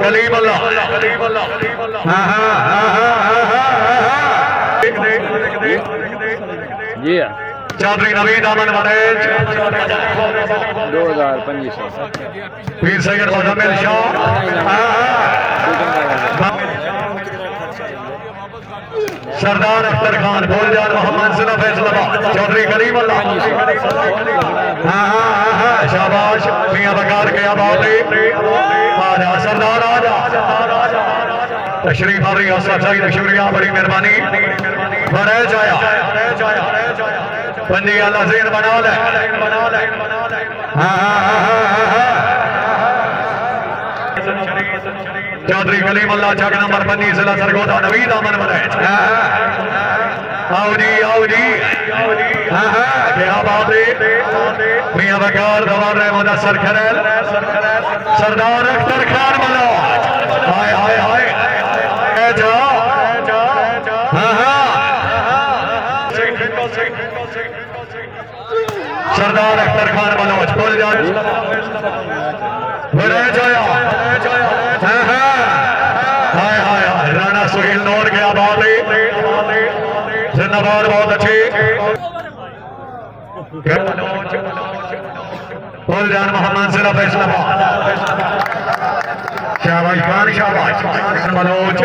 कलीम अल्लाह जी चौधरी नवीद अमन वनेज 2500 पीर सैयद मुजम्मिल शाह सरदार अख्तर खान फौजदार मोहम्मद जिला फैसलाबाद चौधरी कलीम अल्लाह शाबाश मियां बकार के आबादी आजा सरदार आजा तशरीफ आवरी हौसला अफजाई शुक्रिया बड़ी मेहरबानी बड़े जाया पंजी अल्लाह ज़ेन बना ले चौधरी कलीम अल्लाह चक नंबर 25 जिला सरगोदा नवीद अमन वनेज आओ जी क्या बात है मियां बकार दवार मुदस्सर खरल सरदार अख्तर खान मनोज हाय हाय हाय सरदार अख्तर खान मनोज बोल जाए हाय हाय हाय राणा सुहेल नौर गया बात है जिंदाबाद बहुत अच्छे फौजदार मोहम्मद जिला फैसलाबाद शाबाश खान शाबाश मनोज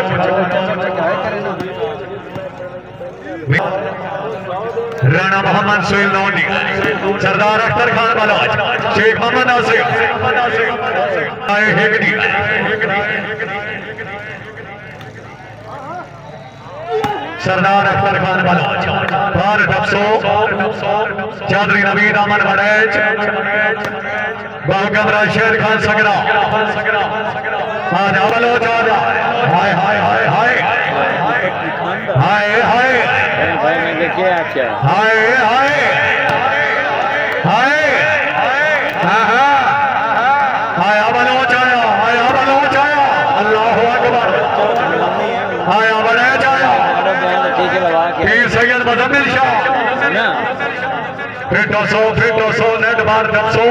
राणा मोहम्मद सुहेल नौनी सरदार अख्तर खान मनोज शेख मोहम्मद नासिर सरदार अख्तर खान मनोज बार डफसो चौधरी नवीद अमन वनेज बागमरा शेर खान सगरा आजा बलोच आजा हाय हाय हाय हाय हाय हाय भाई मैंने क्या क्या हाय हाय हाय हाय बलोच आया अल्लाह अकबर हाय वनेज आया पीर सैयद मुजम्मिल शाह फिर 200 नेट बार 200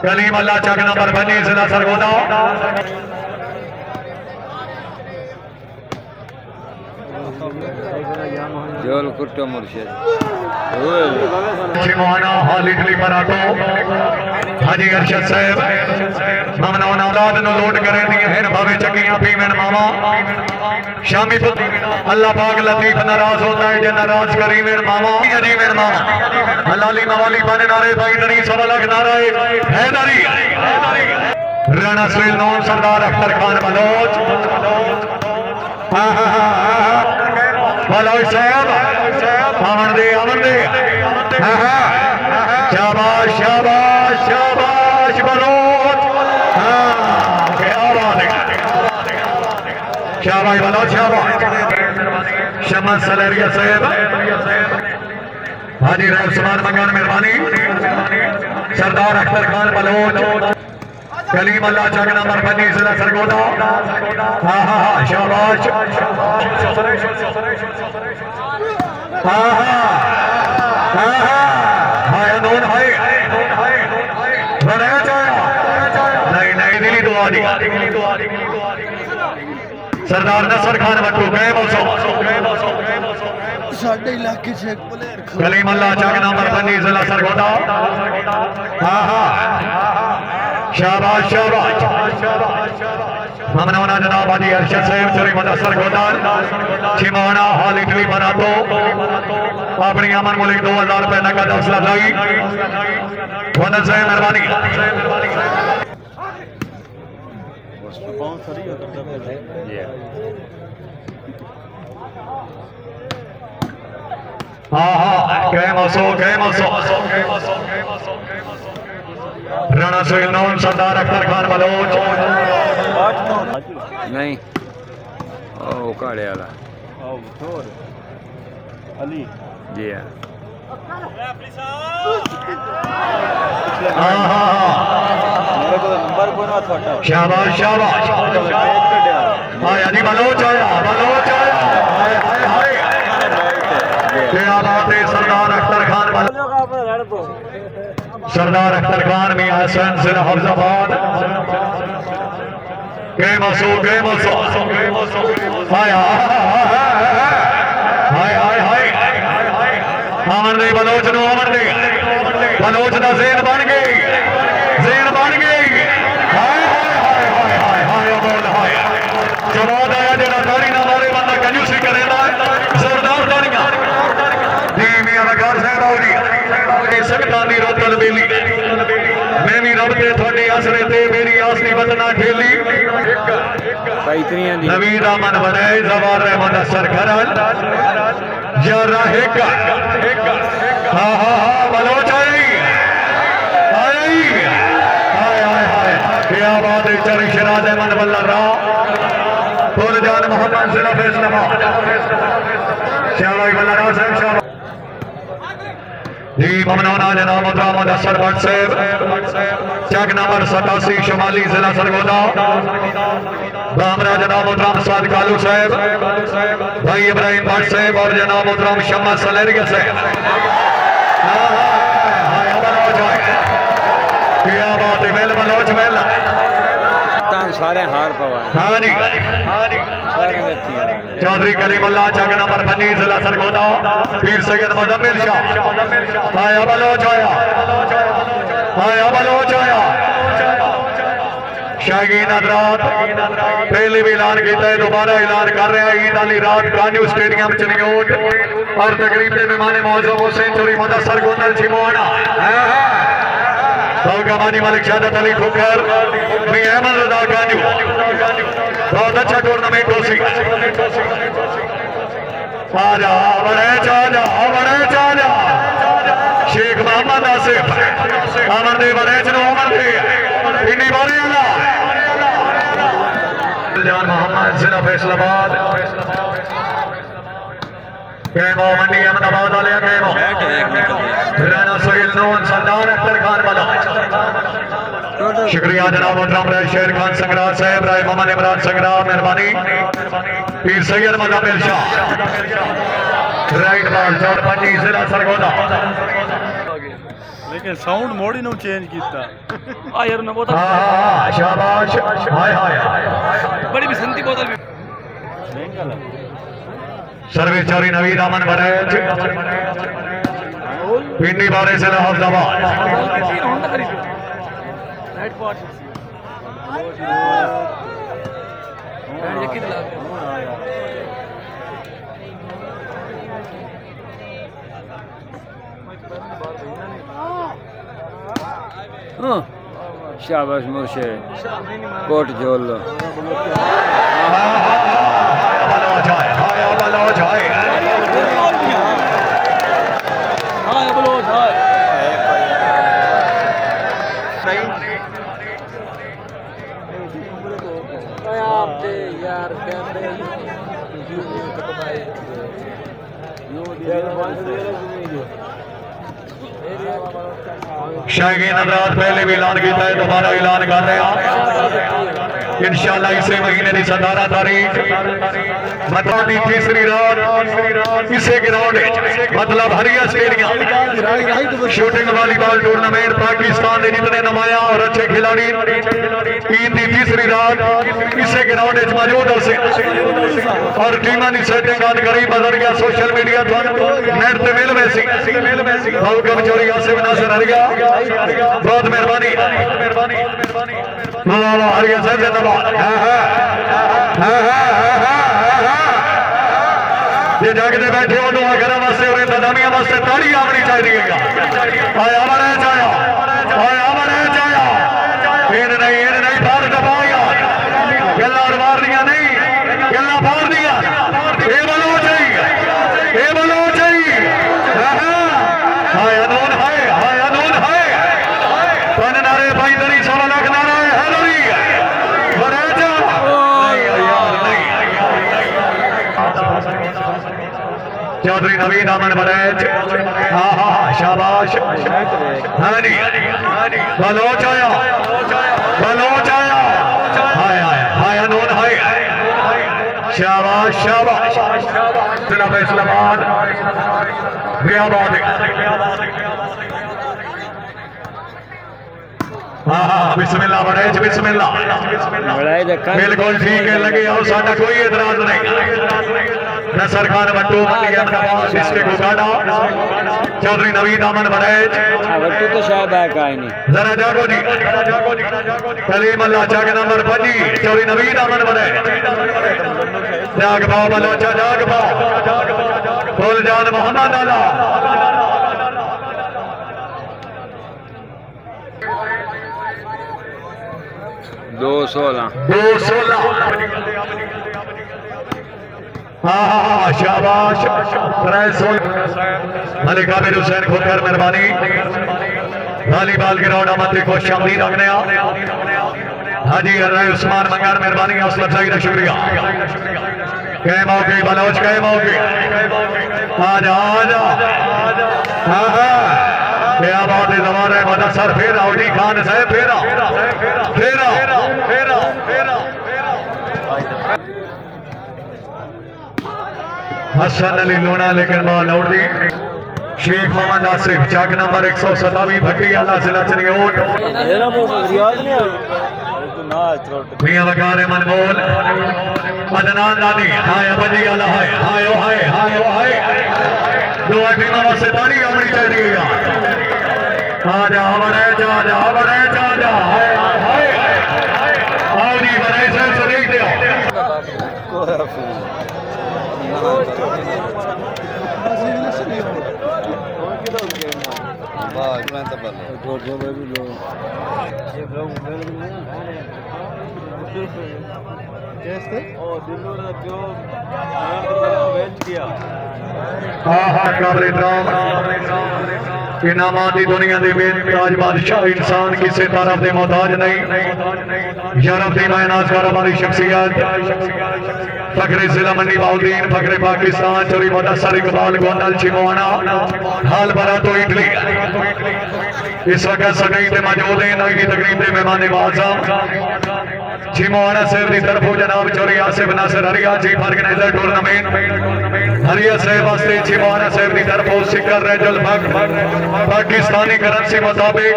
कलीम अल्लाह चक नंबर 25 जिला सरगोदा जोल कुट्टो मुर्शिद शिमाना हाल इटली पराठो हाजी अरशद साहब ममनौन औलाद नु लोट करे दी है भावे चकियां पीवन मामा शामी अल्लाह पाक लतीफ नाराज होता है जे नाराज करीमेन मामा अजीमेन मामा हलाली मवाली बने नारे भाई दरी सवा लाख नारा है दरी राणा सुहेल नौन सरदार अख्तर खान मनोज बलोच साहब अमन दे शाबाश शाबाश शाबाश बलोच क्या बात है शाबाश बलोच शाबाश शमस सलेरिया साहब हाजी रैब सुमान मंगान मेहरबानी सरदार अख्तर खान बलोच कलीम अल्लाह चक नंबर 25 जिला सरगोदा शाबाश नहीं दिली दुआ दी सरदार नसर खान बट्टू गए मौसम साढ़े इलाके से एक प्लेयर कलीम अल्लाह चक नंबर 25 जिला सरगोदा शाबाश शाबाश ममनौना जनाब हाजी अरशद साहब चोरी मुदस्सर गोदान छिमाना हाल इटली बना तो अपनी अमन मुलिक 2000 रुपए नकद हौसला अफजाई वनद साहब मेहरबानी गए मौसो राणा सुहेल नौन सरदार अख्तर खान बलोच नहीं ओ काले वाला अली जी हाँ नंबर कौन था शाबाश शाबाश आया जी बलोच आया हाय हाय हाय क्या बात है सरदार अख्तर खान बलोच सरदार अख्तर खान मियां हसन जिला हफ्जाबाद गए मसू हाय हाय हाय हाय अमन दे बलोच नु अमन दे बलोच दा ज़ेन बन गई हाय हाय हाय हाय हाय बोल हाय जवाब आया जेड़ा तारी ना मारे बंदा कंजूसी करेंदा जोरदार तालियां दी मियां वकार साहब औरी ये सकता दी रोतल बेली मैं भी रब ते थोड़े आसरे ते मेरी आस दी वतना ठेली नवीद अमन बनाए जवार रहमत असर करल जरा हेका हाँ हाँ हाँ बलोच आई हाय हाय हाय क्या बात है चर शराद अहमद वल्ला रा फुल जान मोहम्मद जिला फैसलाबाद शाबाश वल्ला रा साहब शाबाश जी ममनौना जनाब मोहम्मद असर भट्ट साहब चक नंबर 87 शुमाली जिला सरगोदा बामरा जनाब मोहतरम साद कालू साहब भाई इब्राहिम भट्ट साहब और जनाब मोहतरम शम्मा सलेरिया साहब क्या बात है मेल बलोच मेल सारे हार पवा हाँ जी चौधरी कलीमुल्लाह चक नंबर 25 जिला सरगोदा पीर सैयद मुजम्मिल शाह आया बलोच आया शाहीन हज़रात पहले भी ऐलान किया है दोबारा ऐलान कर रहे हैं ईद वाली रात कान्यू स्टेडियम चनियोट और तकरीब के मेहमान मौजूद सेंचुरी मुदस्सर गोंदल छिमोना कमानी मालिक शाहदत अली खुकर मी अहमद रजा कान्यू बहुत अच्छा टूर्नामेंट हो सी आजा बड़े चाजा शेख मोहम्मद आसिफ अमर दे बड़े चनो अमर दे इन्नी बारी आला जान मोहम्मद जिला फैसलाबाद कैमो मंडी अहमदाबाद वाले कैमो राना सोहेल नून सरदार अख्तर खान वाला शुक्रिया जनाब मोहतरम राय शेर खान संग्राम साहब राय मोहम्मद इमरान संग्राम मेहरबानी पीर सैयद मुजम्मिल शाह राइट बॉल 4-5 जिला सरगोदा लेकिन साउंड मोड ही नो चेंज कीता आ यार ना बोतल हां शाबाश हाय बड़ी भी संती बोतल भी सर्विस चारी नवीद अमन बरेज पिंडी बारे से हफ्जाबाद राइट पॉट ये कितना शाबाश मुर्शे कोट जोल लो यार शाहीन हज़रात पहले भी ऐलान किया है दोबारा ऐलान कर रहे हैं इंशाअल्लाह इसे महीने की 17 तारीख मतलब की तीसरी रात इसे ग्राउंड मतलब हरिया stadium shooting volleyball tournament Pakistan के जितने नुमाया और अच्छे खिलाड़ी ईद की तीसरी रात इसे ग्राउंड मौजूद हो और टीमां की सेटिंग करी बदल गया सोशल मीडिया नेट से मिल वैसी हुक्म चोरी आसिफ नासिर हरिया बहुत मेहरबानी हरिया साहब जिंदाबाद जे जागते बैठे हो दुआ करने वास्ते और इंतजामिया वास्ते ताड़ी आनी चाहिए आया बड़े चाया इन नहीं बाहर दबा यार गल्ला मार दिया नहीं गल्ला फाड़ दिया ये बोलो चाहिए हाय अनून है पन नारे भाई दरी सवा लाख नारा है दरी बड़े जा चौधरी नवीद अमन बरेज हाँ शाबाश हाँ जी बलोच आया हाय अनून है शाबाश जिला फैसलाबाद हाँ बिस्मिल्लाह बड़े बिस्मिल्लाह बड़ाई देखा बिल्कुल ठीक है लगे और साडा कोई एतराज नहीं नसर खान बट्टू इसके को काटा चौधरी नवीद अमन बड़ेज बट्टू तो शायद आया का नहीं जरा जागो जी कलीम अल्लाह के नंबर 5 चौधरी नवीद अमन बड़ेज जाग पाओ बलोचा जाग पाओ फुल जान मोहम्मद अला 216 हाँ शाबाश मलिक आबिद हुसैन खोकर मेहरबानी वॉलीबॉल ग्राउंड आमद को शामिल रखने हाजी अर्राय उस्मान मंगार मेहरबानी हौसला अफजाई का शुक्रिया कई मौके बलोच कई मौके आजा आजा क्या बात है जमाने मुदस्सर फेरा उडी खान साहब फेरा फेरा फेरा फेरा हसन अली लोना लेकिन बॉल आउट दी शेख मोहम्मद आसिफ चाक नंबर 127 भट्टी अल्लाह जिला चनियोट मियां वकार मनमोल अदनान दानी हाय बजी अल्लाह हाय हाय हाय हाय हाय दो टीमां वास्ते ताली आमनी चाहिए आजा बड़े जा बड़े हाय हाय आओ जी बड़े से देख दियो इनामात की दुनिया की बेताज बादशाह इंसान किसी तरफ के मोहताज नहीं यूरोप की मायनाज कारोबारी शख्सियत फखरे जिला मंडी बाउद्दीन फखरे पाकिस्तान चोरी मुदस्सर इकबाल गोंदल चिमोना हाल भरा तो इटली इस वक्त सगई ते मौजूद हैं नई की तकरीब के मेहमान आजम चिमोना साहब की तरफों जनाब चोरी आसिफ नासिर हरिया चीफ ऑर्गेनाइजर टूर्नामेंट हरिया साहब वास्ते चिमोना साहब की तरफों सिकर रेजल पाकिस्तानी करेंसी मुताबिक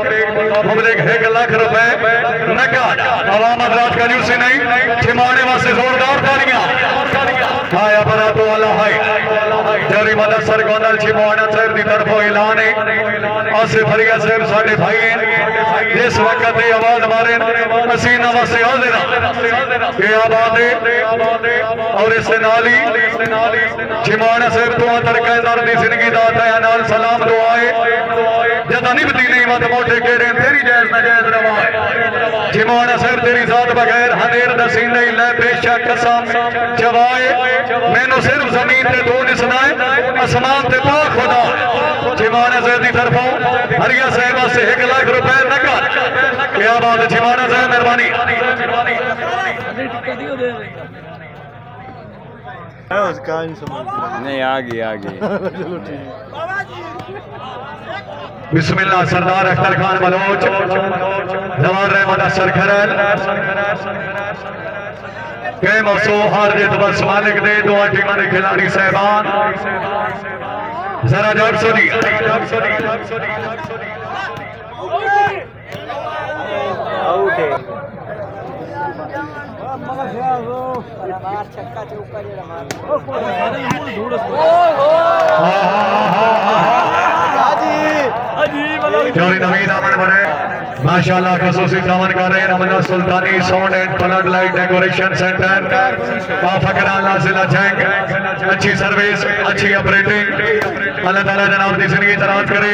मुबलिक 1 लाख रुपए नकद आवाम हजरात का न्यूज़ नहीं चिमोने वास्ते जोरदार तालियां हाय बरा तो अल्लाह हाय चोरी मुदस्सर गोंदल चिमोना साहब की तरफों ऐलान है आसिफ हरिया साहब साडे भाई हैं जिस वक्त ये आवाज मारे असीं नवासे हाजिर क्या बात है और इस नाली चिमाना साहब तो तरकेदार दी जिंदगी दा तया नाल सलाम दुआए जदा निभदी नहीं मत मोटे केरे तेरी जायज नाजायज रवाए चिमाना साहब तेरी जात बगैर हनेर दसी नहीं ले बेशक कसम जवाए मैनू सिर्फ जमीन ते तू नहीं सुनाए आसमान ते पा खुदा चिमाना साहब की तरफों हरिया साहब से 1 लाख रुपए नकद क्या बात है चिमाना साहब मेहरबानी नहीं आ गई बिस्मिल्लाह सरदार अख्तर खान बलोच जवान रहमत असर खरल के मौसू हार जीत बस मालिक दे दो टीमां दे खिलाड़ी साहबान जरा जट सोनी आउट है चौधरी नवीद अमन बने माशाल्लाह खसूसी दामन कर रहे हैं Ramna Sultani sound and flood light decoration centre Fakrana जिला जंग अच्छी सर्विस अच्छी ऑपरेटिंग अल्लाह ताला जनाब की जिंदगी दराज करे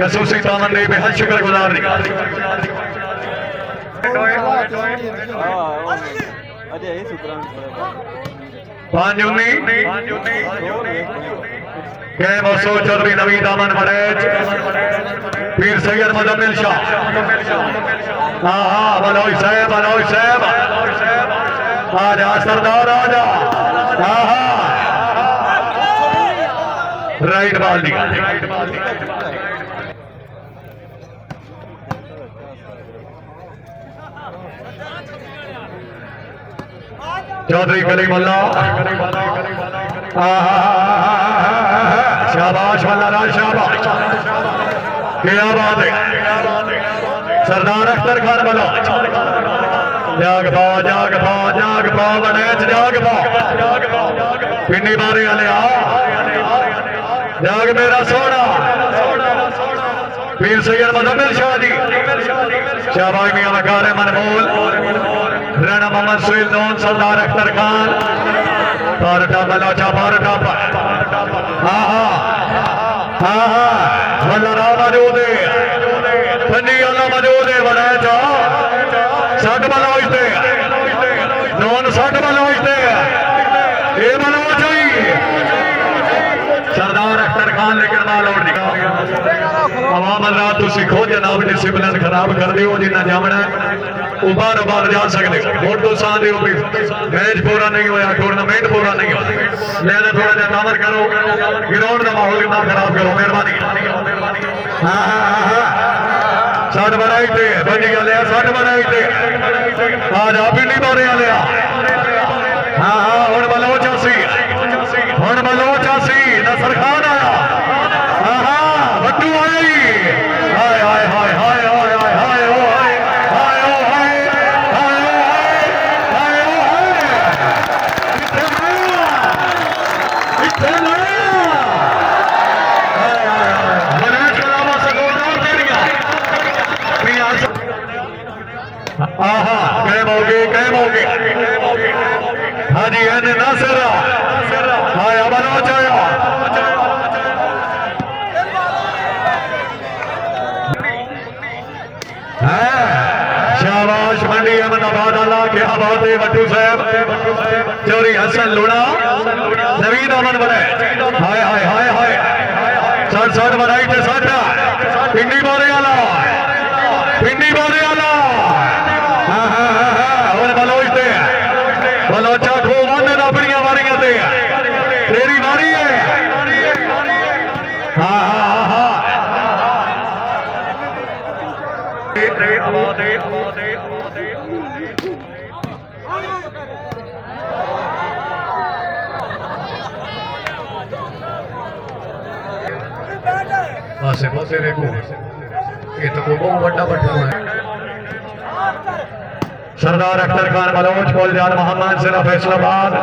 खसूसी दामन ने बेहद शुक्रगुजार चौधरी नवीद अमन बड़ेज पीर सैयद मुजम्मिल शाह हाँ बलोच साहब आजा सरदार आजा राइट बॉल चौधरी कलीमुल्ला शाबाश वल्ला शाबाश क्या बात है सरदार अख्तर खान बोलो जाग पा वनेच जाग पा पिंडी मारे वाले आ जाग मेरा सोना पीर सैयद मुजम्मिल शाह जी शाहबाज मियां वकार मनमोल राणा मोहम्मद सुहेल नून सरदार अख्तर खान पारटा बलाचा पारटा वल्लरा मौजूद है पंजी वाला मौजूद है वनेचा सट बलोचते नून सट बलोचते ये बलोच हुई सरदार अख्तर खान लेकिन माल और निकाल आवाम रात तुम सीखो जनाब डिसिप्लिन खराब कर दियो जिन्ना जामना उबार जा सकते हो वोट तो सा दियो भी मैच पूरा नहीं होया टूर्नामेंट पूरा नहीं होया लेना थोड़ा जा तामर करो ग्राउंड का माहौल ना खराब करो मेहरबानी साठ बनाई थे बनी गले साठ बनाई थे आज आप ही नहीं बोले वाले हुण बलोचासी नसर खान आया बट्टू आई हाय हाय हाय हाय हाय हाय हाय ओ हाय हाय ओ हाय हाय ओ हाय हाय ओ हाय इत्थे मनाज कलामा सगोदार तेरिया आहा कैम हो गए हाजी एन नासिर हाय बलोच आया शाबाश मंडी अहमदाबाद अल्लाह क्या बात है बट्टू साहब चौरी हसन लुणा नवीन अमन बने हाय हाय हाय हाय सठ बनाई थे सठ पिंडी बोरे वाला और बलोचते बलोचा को वन अपनी मारियां ते तेरी मारी है पासे पासे देखो ये तो बहुत बड़ा बट्टा है सरदार अख्तर खान बलोच फौजदार मोहम्मद सिरा फैसलाबाद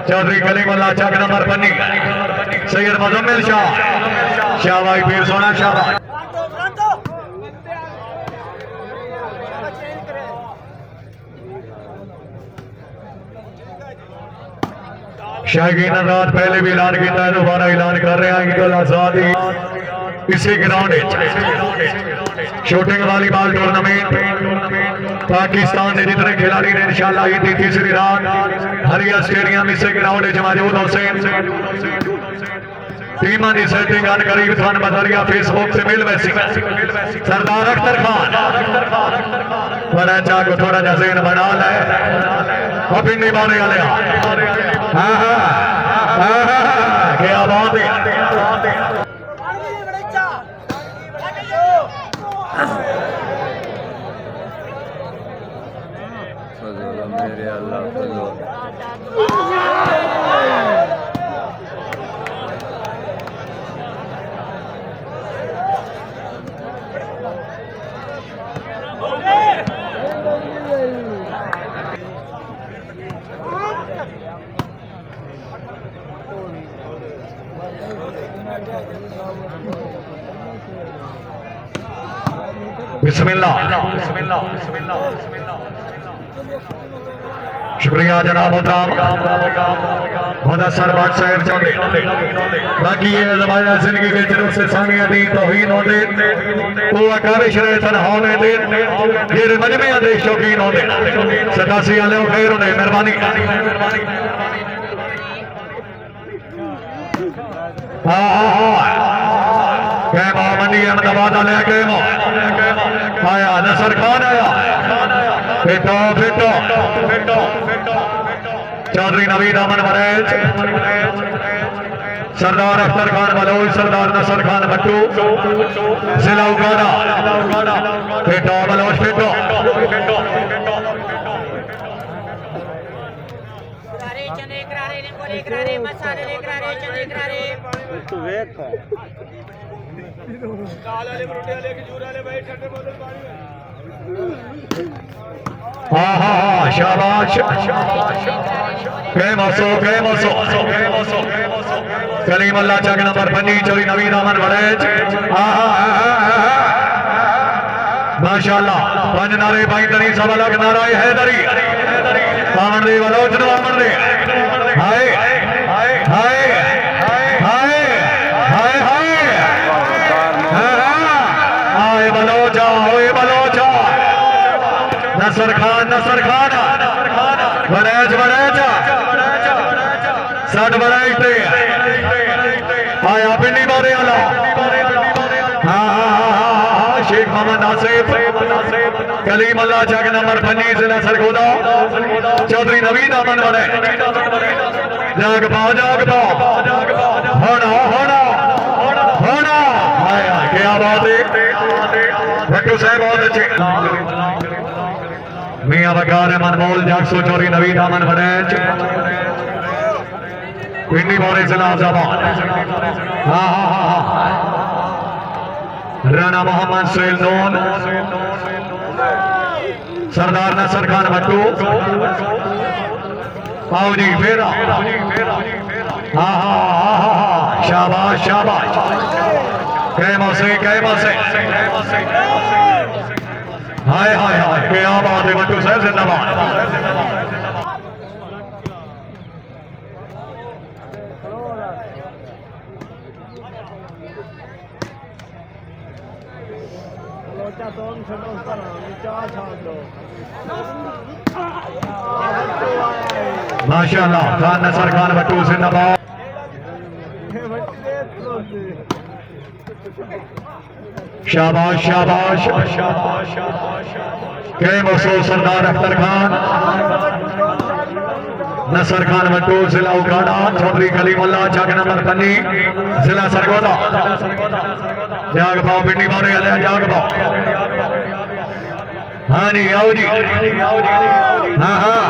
चौधरी कलीमुल्लाह चक नंबर बनी सैयद मुजम्मिल शाह शाहबाई पीर सोना शाहबाई शाहीन रात पहले भी ऐलान किया है दोबारा ऐलान कर रहे हैं ईद उल अज़हा इसी ground shooting volleyball tournament Pakistan के जितने खिलाड़ी ने इंशाल्लाह ईद की तीसरी रात हरिया स्टेडियम इसी ग्राउंड मौजूद हुसैन टीम की सेटिंग करीब खान बदरिया फेसबुक से मिल वैसी सरदार अख्तर खान बड़ा चाह को थोड़ा जा ज़हन बना ले पिंडी मारे वाले क्या बात है मेरे अल्लाह बिस्मिल्लाह शुक्रिया जनाब मुदस्सर बादशाह चौधरी बाकी ये ज़माना जिंदगी के तरफ से सानिया दी तौहीन होते वो अकाबिश रहे तनहाने दे ये मजमे दे शौकीन होते सतासी वाले खैर होने मेहरबानी कैम मंडी अहमदाबाद वाले कैम आया नसर खान आया फिटो फिटो चौधरी नवीन अमन वनेच सरदार अख्तर खान बलोच सरदार नसर खान भट्टू जिला उगाड़ा फिटो बलोच फिटो करारे चने करारे ने लेकर आ रहे, मसाले लेकर आ रहे, चने लेकर आ रहे। तू वेख हाँ शाबाश कलीम अल्लाह चक नंबर 25 चोरी नवीद अमन वड़ेज माशाअल्लाह पंज नारे भाई तरी सब अलग नाराय हैदरी आमन दे बलोच नो आमन दे हाय हाय हाय हाय हाय हाय बलोचा होए बलोचा नसर खान वड़ेज सट वड़ेज ते आया पिंडी बारे आला शेख मोहम्मद नासिफ कलीम अल्लाह चक नंबर 25 जिला सरगोदा चौधरी नवीद अमन वाले जाग पाओ होना आया क्या बात है भट्टू साहब बहुत अच्छे मियां बकार मनमोल जागसो चौधरी नवीद अमन वाले पिंडी बारे जिला जबान राणा मोहम्मद सुहेल नून सरदार नसर खान भट्टू आओ जी फेरा शाबाश कैमो से हाय क्या बात है भट्टू साहब जिंदाबाद माशाअल्लाह खान नसर खान भट्टू जिंदाबाद शाबाश कैमो सरदार अख्तर खान नसर खान भट्टू जिला उकाड़ा चौधरी कलीमुल्लाह चक नंबर 25 जिला सरगोदा जाग पाओ पिंडी मारे जाग पाओ हाँ जी आओ जी हाँ